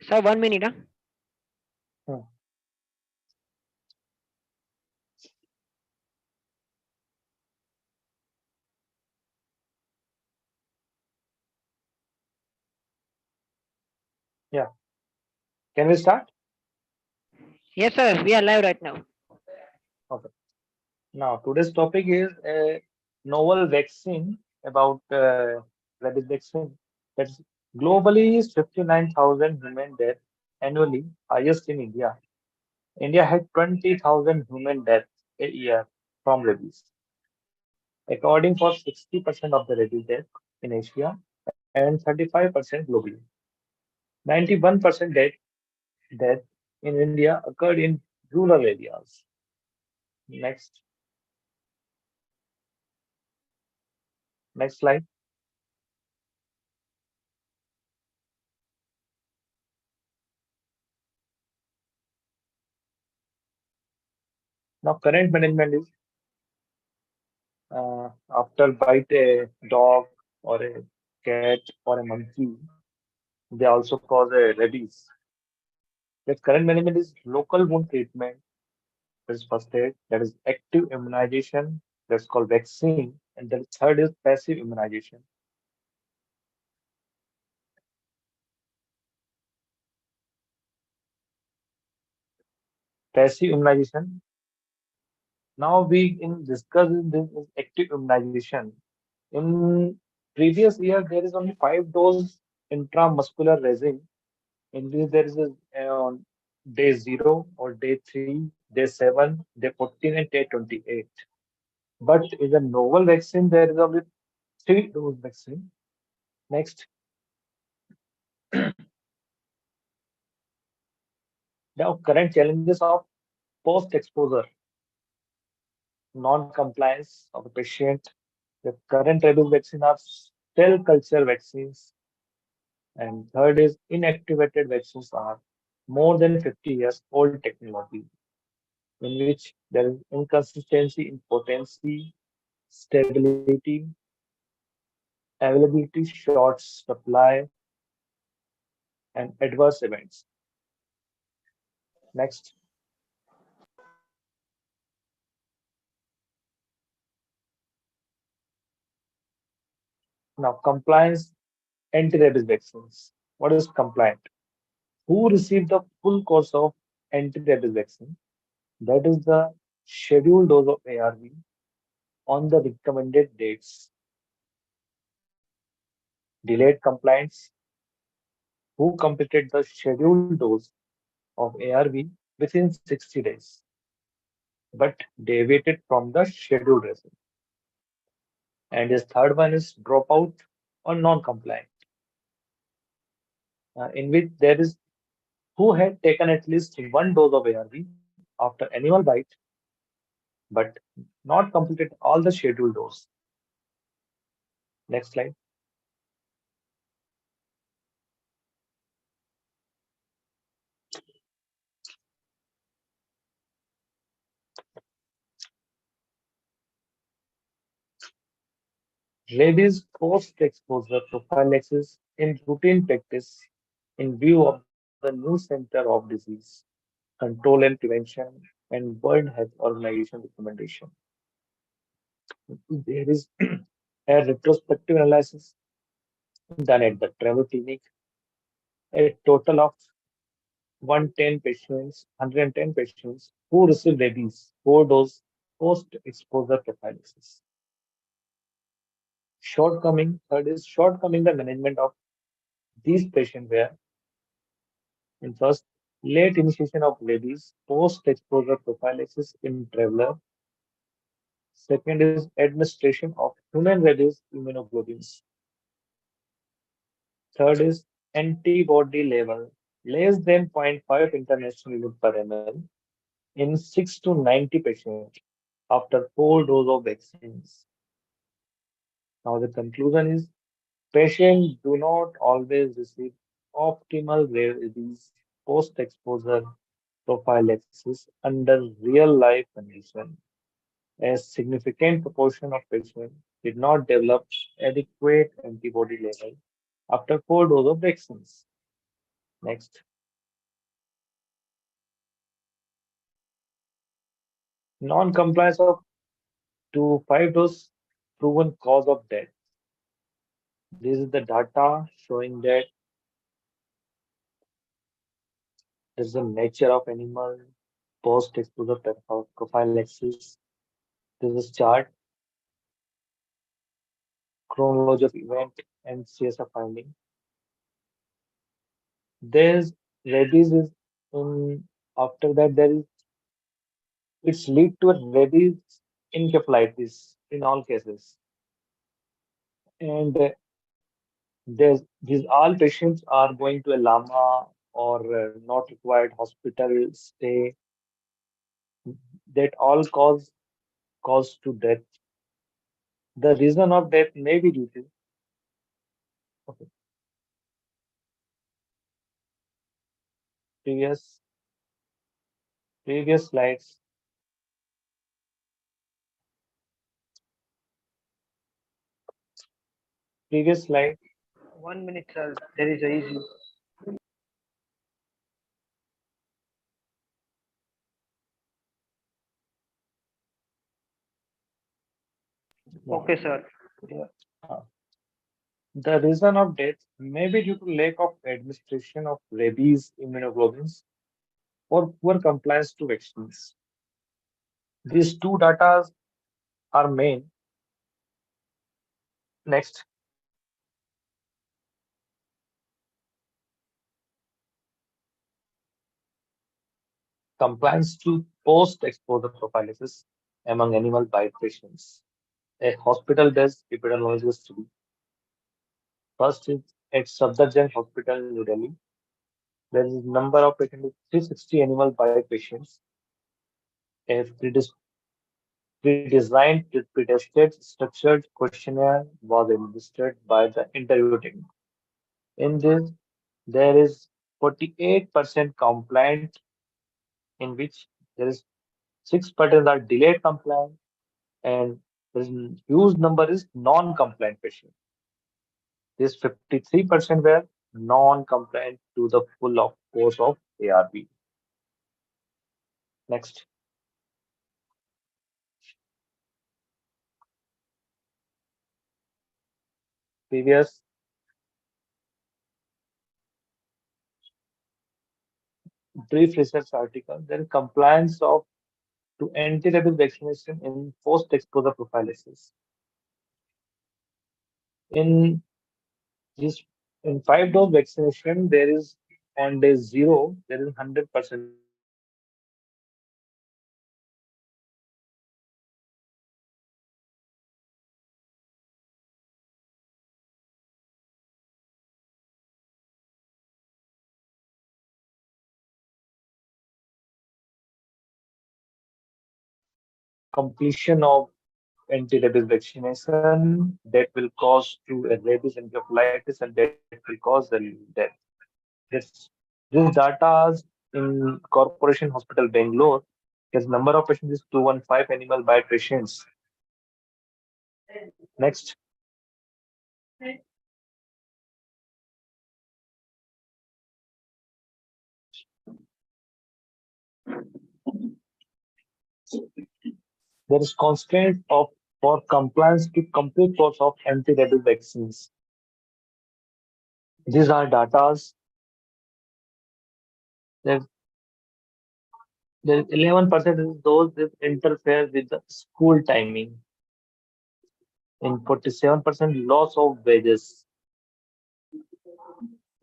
Sir, 1 minute. Hmm. Yeah. Can we start? Yes, sir. We are live right now. Okay. Now, today's topic is a novel vaccine about rabies vaccine. That's globally is 59,000 human deaths annually, highest in India. India had 20,000 human deaths a year from rabies, according for 60% of the rabies deaths in Asia and 35% globally. 91% death in India occurred in rural areas. Next, next slide. Now, current management is after bite a dog or a cat or a monkey, they also cause a rabies. The current management is local wound treatment, that is first aid, that is active immunization, that's called vaccine, and then third is passive immunization. Passive immunization. Now we in discussing this is active immunization. In previous year, there is only 5 dose intramuscular resin in which there is a day 0 or day 3, day 7, day 14, and day 28. But in the novel vaccine, there is only 3 dose vaccine. Next, now current challenges of post-exposure, non-compliance of the patient. The current rabies vaccine are cell culture vaccines, and third is inactivated vaccines are more than 50 years old technology in which there is inconsistency in potency, stability, availability, short supply, and adverse events. Next, now compliance anti-rabies vaccines. What is compliant? Who received the full course of anti-rabies vaccine? That is the scheduled dose of ARV on the recommended dates. Delayed compliance. Who completed the scheduled dose of ARV within 60 days, but deviated from the scheduled regimen. And his third one is dropout or non-compliant, in which there is who had taken at least 1 dose of ARV after animal bite, but not completed all the scheduled dose. Next slide. Rabies post-exposure prophylaxis in routine practice in view of the new center of disease, control and prevention, and World Health Organization recommendation. There is a retrospective analysis done at the Trevor Clinic. A total of 110 patients who received rabies 4 dose post-exposure prophylaxis. Shortcoming, third is shortcoming the management of these patients were in first late initiation of rabies post-exposure prophylaxis in traveler. Second is administration of human rabies immunoglobulins. Third is antibody level less than zero point 0.5 international unit per ml in 6 to 90 patients after 4 doses of vaccines. Now the conclusion is patients do not always receive optimal rabies post-exposure prophylaxis under real life conditions. A significant proportion of patients did not develop adequate antibody level after 4 doses of vaccines. Next, non-compliance of to 5 dose proven cause of death. This is the data showing that there's the nature of animal post-exposure prophylaxis. This is chart, chronology of event, and CSF finding. There's rabies is in after that there is it's lead to a rabies encephalitis in all cases. And these all patients are going to a lama or not required hospital stay. That all cause to death. The reason of death may be due to okay, previous previous slides. Previous slide. 1 minute, sir. There is a issue. Okay, sir. Yeah. Uh, The reason of death may be due to lack of administration of rabies immunoglobulins or poor compliance to vaccines. These two data are main. Next, compliance to post-exposure prophylaxis among animal bite patients. A hospital-based epidemiological study. First is at Safdarjung Hospital, New Delhi. There is number of patients with 360 animal bite patients. A pre-designed, pre-tested, structured questionnaire was administered by the interview technique. In this, there is 48% compliant, in which there is 6% are delayed compliant, and there is huge number is non-compliant patients. This 53% were non-compliant to the full of course of ARV. Next, previous brief research article, there is compliance of to anti-rabies vaccination in post-exposure prophylaxis. In this, in 5 dose vaccination, there is on day zero, there is 100% compliance. Completion of anti-rabies vaccination that will cause to a rabies encephalitis and that will cause the death. This data in Corporation Hospital Bangalore, his number of patients is 215 animal bite patients. Next, there is constraint of for compliance to complete course of anti-rabies vaccines. These are data. There, there 11% is those that interfere with the school timing. In 47% loss of wages,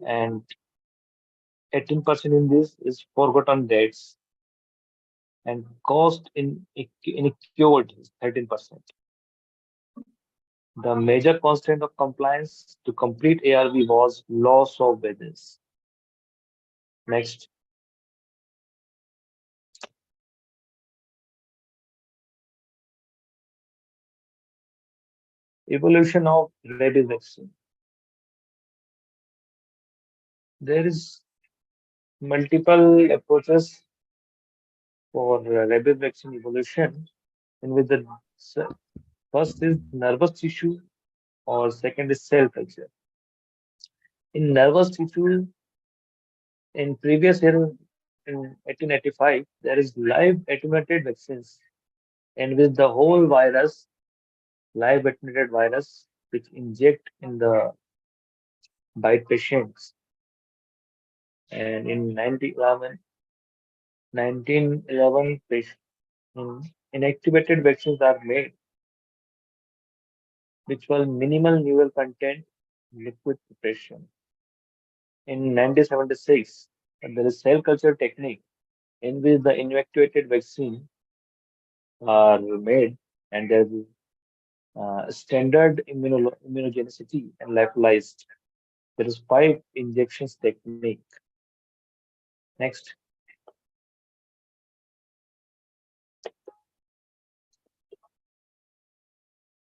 and 18% in this is forgotten dates, and cost in incurred is 13%. The major constraint of compliance to complete ARV was loss of wages. Next, evolution of rabies vaccine. There is multiple approaches for rabies vaccine evolution, in which the First is nervous tissue, or second is cell culture. In nervous tissue, in previous year, in 1885, there is live attenuated vaccines, and with the whole virus, live attenuated virus, which inject in the bite patients. And in 1911, inactivated vaccines are made, which was minimal neural content, liquid preparation. In 1976, there is cell culture technique in which the inactivated vaccine are made, and there's standard immunogenicity and lyophilized. There is five injections technique. Next,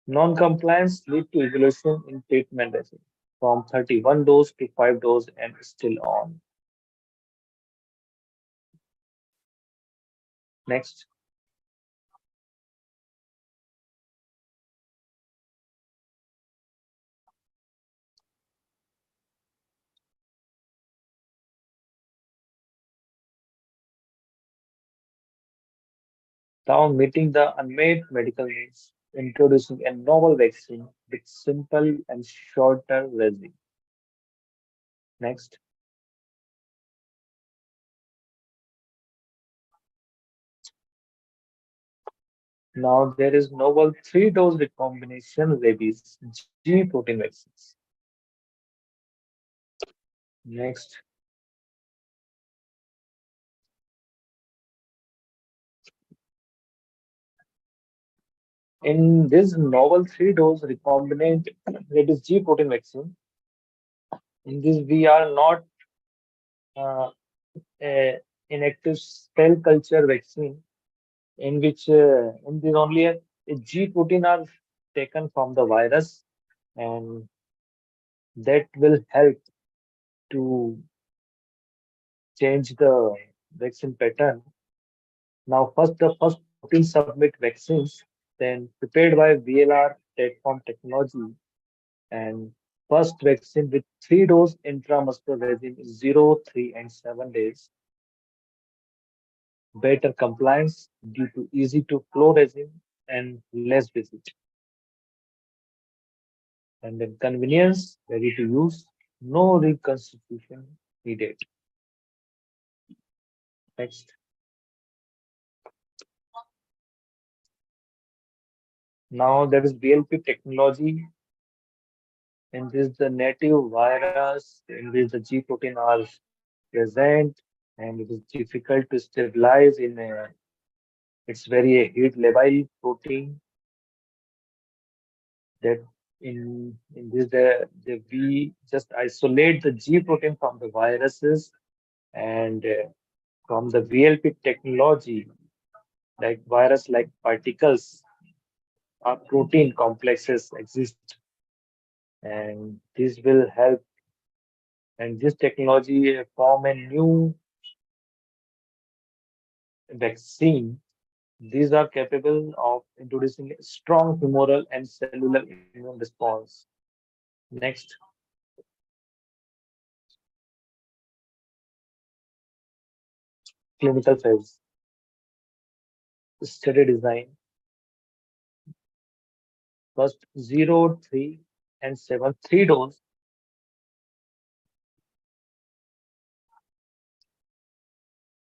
non-compliance lead to evolution in treatment regimen from 31 dose to 5 dose and still on. Next, now meeting the unmet medical needs, introducing a novel vaccine with simple and shorter regimen. Next, now there is novel three-dose recombination rabies G protein vaccines. Next, in this novel three-dose recombinant rabies G protein vaccine, in this we are not uh, a inactive cell culture vaccine in which in this only a G protein are taken from the virus, and that will help to change the vaccine pattern. Now, first the first protein submit vaccines, then prepared by VLR platform technology, and first vaccine with three-dose intramuscular regime is 0, 3, and 7 days. Better compliance due to easy to flow regime and less visit. And then convenience, ready to use, no reconstitution needed. Next. Now there is BLP technology, in this the native virus in which the G protein are present, and it is difficult to stabilize in a, it's very a heat labile protein that in this the we just isolate the G protein from the viruses, and from the VLP technology, like virus like particles or protein complexes exist, and this will help, and this technology form a new vaccine. These are capable of introducing a strong humoral and cellular immune response. Next, clinical phase study design. First, 0, 3, and 7, three dose,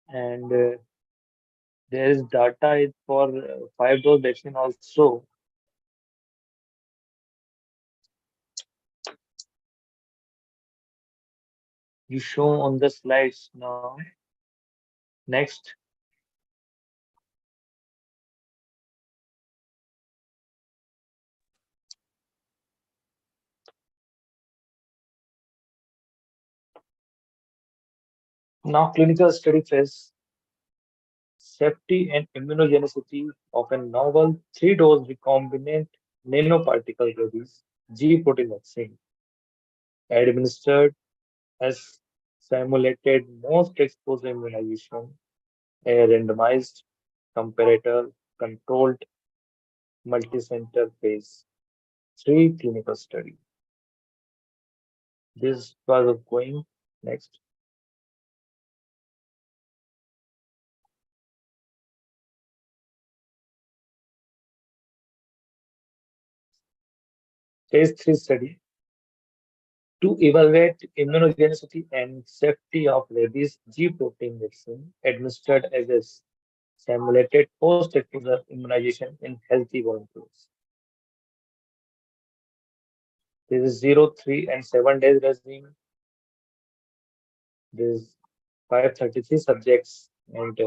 and there is data for 5 dose vaccine also. You show on the slides now. Next, now clinical study phase, safety and immunogenicity of a novel three-dose recombinant nanoparticle rabies G protein vaccine administered as simulated most exposure immunization, a randomized comparator controlled multicenter phase 3 clinical study. This was going next. Phase 3 study to evaluate immunogenicity and safety of rabies G protein vaccine administered as a simulated post-exposure immunization in healthy volunteers. This is 0, 3, and 7 days regime. There is 533 subjects, and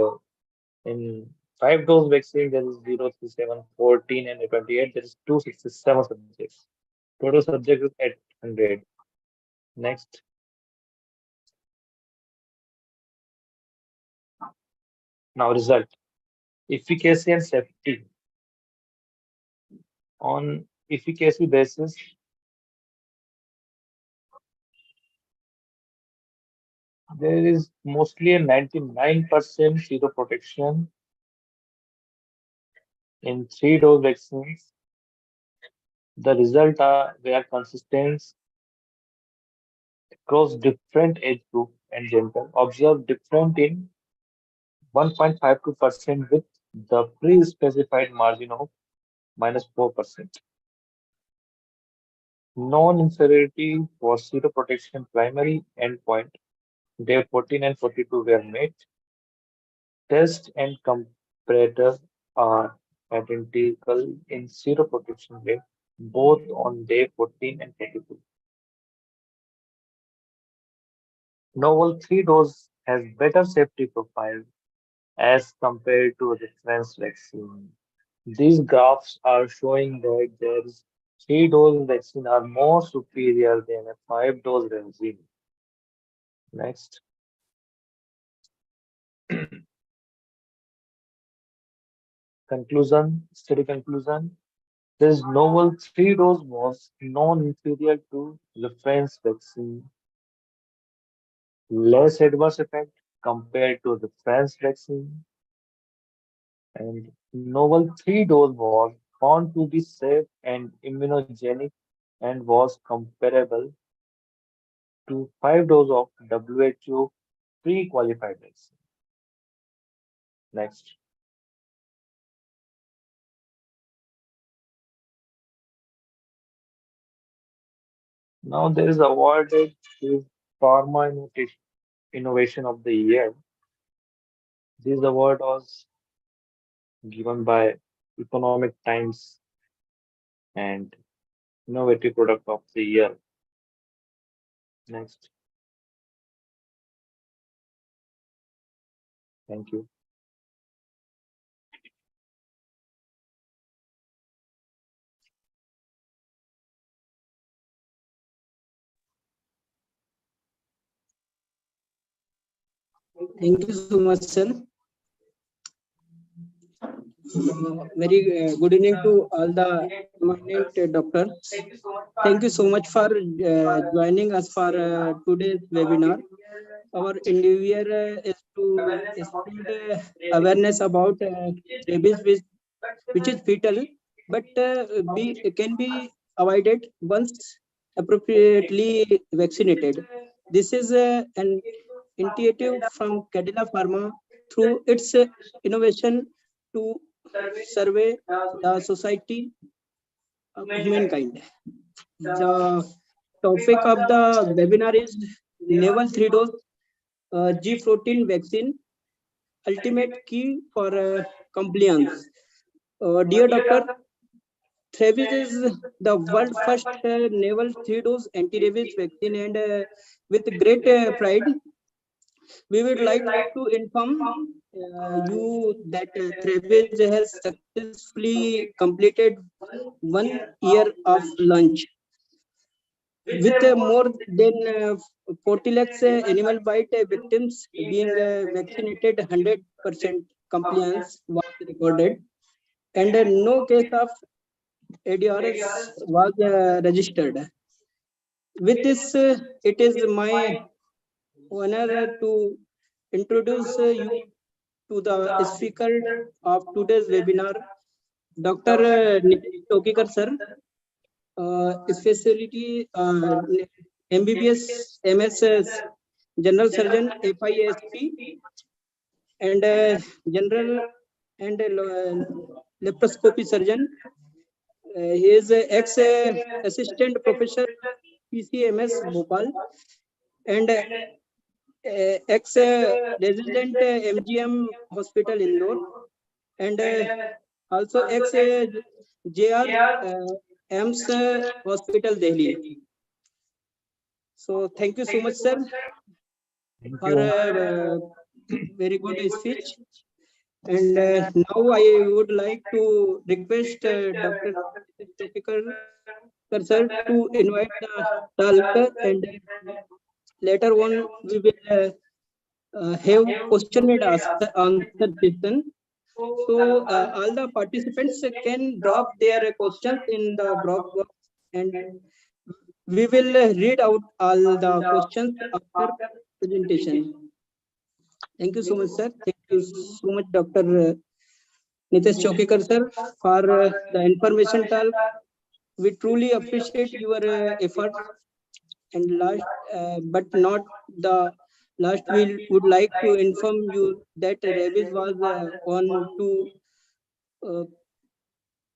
in 5 dose vaccine, there is 0, 3, 7, 14, and 28. There is 267 subjects. Total subjects is 800. Next. Now result. Efficacy and safety. On efficacy basis, there is mostly a 99% seroprotection in 3 dose vaccines. The result are were consistent across different age group and gender. Observed different in 1.52% with the pre-specified margin of -4%. Non-inferiority for seroprotection primary endpoint. Day 14 and 42 were met. Test and comparator are identical in seroprotection rate, both on day 14 and 42. Novel 3 dose has better safety profile as compared to reference vaccine. These graphs are showing that there's 3 dose vaccine are more superior than a 5 dose vaccine. Next. Conclusion, study conclusion. This novel 3 dose was non-inferior to reference vaccine, less adverse effect compared to reference vaccine, and novel 3 dose was found to be safe and immunogenic and was comparable to 5 dose of WHO pre-qualified vaccine. Next. Now there is awarded to Pharma Innovation of the Year. This award was given by Economic Times and Innovative Product of the Year. Next. Thank you. Thank you so much, sir. Very good evening to all the eminent doctors. Thank you so much for joining us for today's webinar. Our endeavor is to spread awareness about rabies, which is fatal, but can be avoided once appropriately vaccinated. This is an initiative from Cadila Pharma through its innovation to survey the society of humankind. The topic of the webinar is Naval 3-dose G14 vaccine, ultimate key for compliance. Dear Doctor, Travis is the world's first naval 3-dose anti-rabies vaccine, and with great pride, we would like to inform you that Travis has successfully completed 1 year of launch. With more than 40 lakhs animal bite victims being vaccinated, 100% compliance was recorded, and no case of ADRS was registered. With this, it is my honor to introduce you to the speaker of today's webinar, Dr. Nitish Tokekar sir, specialty MBBS, MS, General Surgeon, FISP, and General and Laparoscopy Surgeon. He is ex assistant professor PCMS Bhopal and ex resident MGM Hospital Indore and also ex JR AMS Hospital Delhi. So thank you so much, sir, Thank for you. a very good speech. And now I would like to request Dr. Tokekar sir to invite the talk, and later on we will have question and answer session. So all the participants can drop their questions in the drop box, and we will read out all the questions after presentation. Thank you so much, sir. Thank you so much, Dr. Nitesh Chokekar, sir, for the information talk. We truly appreciate your efforts. And last, but not the last, we would like to inform you that Ravis was on to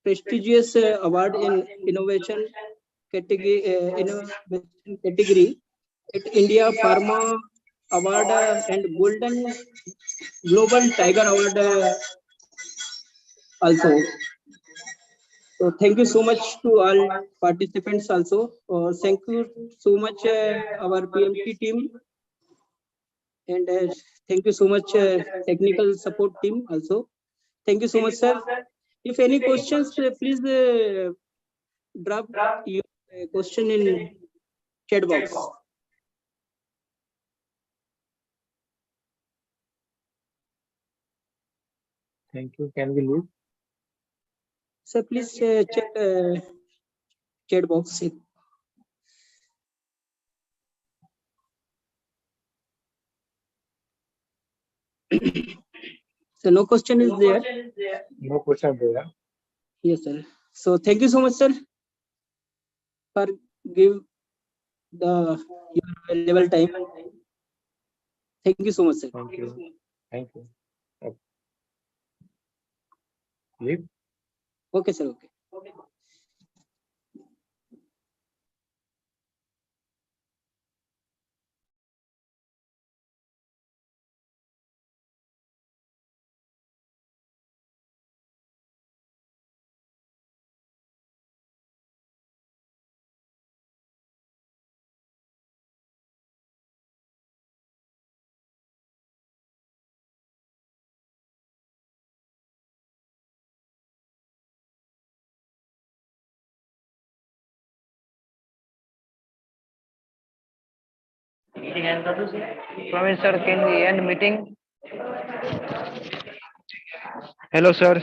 prestigious award in innovation category at India Pharma Award and Golden Global Tiger Award also. So thank you so much to all participants also. Thank you so much our PMT team, and thank you so much technical support team also. Thank you so much, sir. If any questions, please drop your question in chat box. Thank you. Can we leave? Sir, please check chat box. So no question is there. No question there. Yes, sir. So thank you so much, sir, for give the your valuable time. Thank you so much, sir. Thank you. Thank you. Okay. Leave. Okay, sir. Okay. Praveen sir, can we end meeting? Hello, sir.